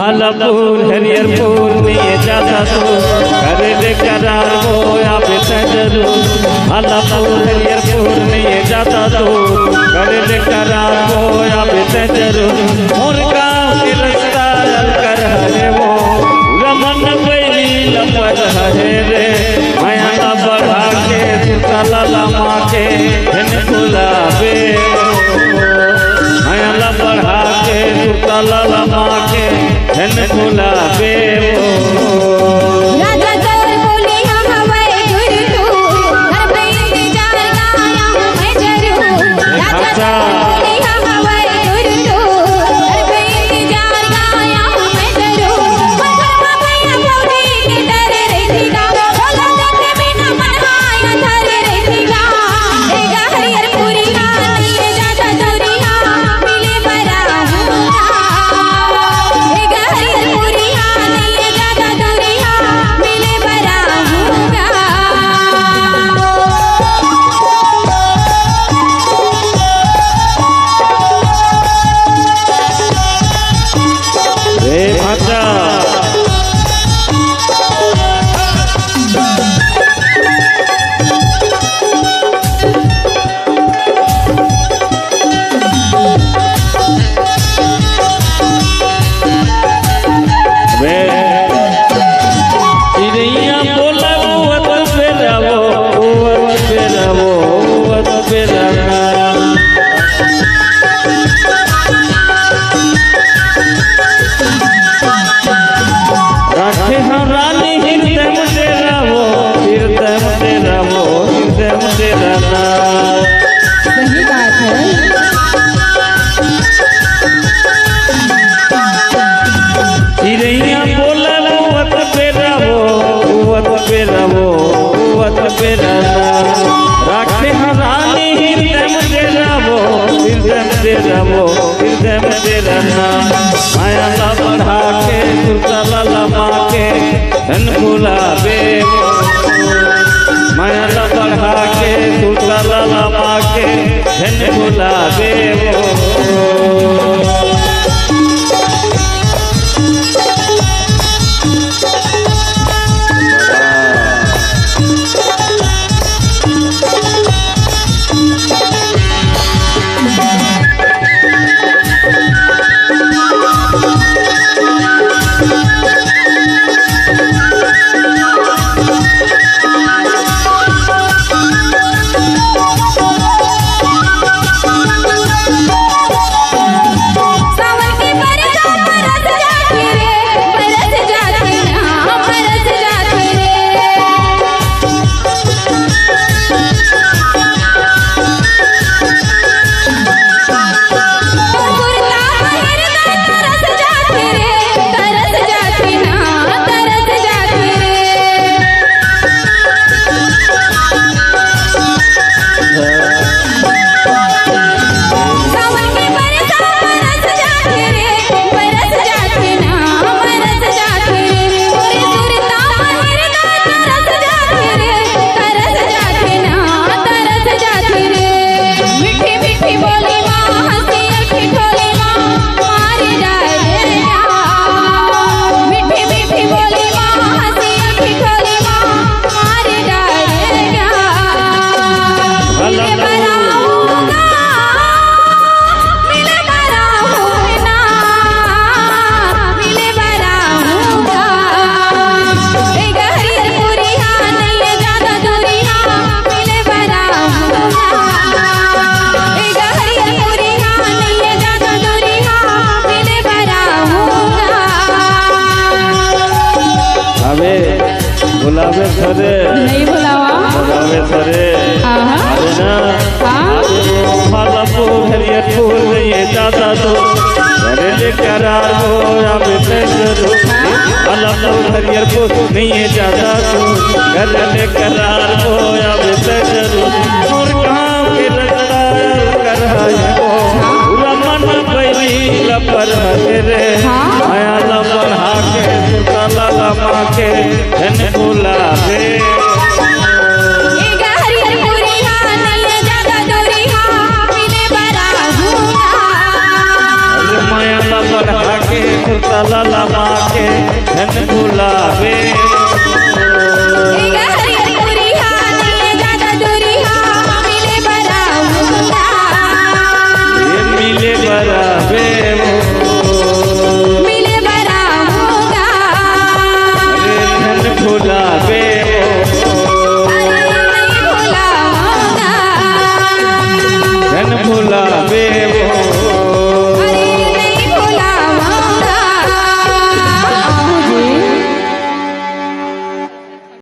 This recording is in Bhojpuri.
हालापुर हरिहरपुर नहीं जाता तो करे ले करार वो आप जरूर। हालापुर हरिहरपुर नहीं जाता तो करे ले करार वो आप जरूर। और गाँव के रास्ता कर है वो रमन बैली लंबर है रे माया ना बढ़ा के सुतला लमा के धन गुलाबे माया ना बढ़ा के सुतला लमा के धन गुलाबे माया ला बढ़ा के सुतला लमा के धन गुलाबे माया ला बढ़ा के सुतला लमा के धन गुलाबे बुलावे सरे नहीं बुलावा बुलावे सरे अरे ना हालापुर हरिहरपुर नहीं जाता तो करे ले करार हो अब जरूर। हालापुर हरिहरपुर नहीं जाता तो करे ले करार हो अब जरूर। और गाँव के रास्ता कर है वो रमन बैली लपर रे माया ला बढ़ा के सुतला लमा के धन गुलाबे माया ला बढ़ा के सुतला लाला माँ के धन गुलाबे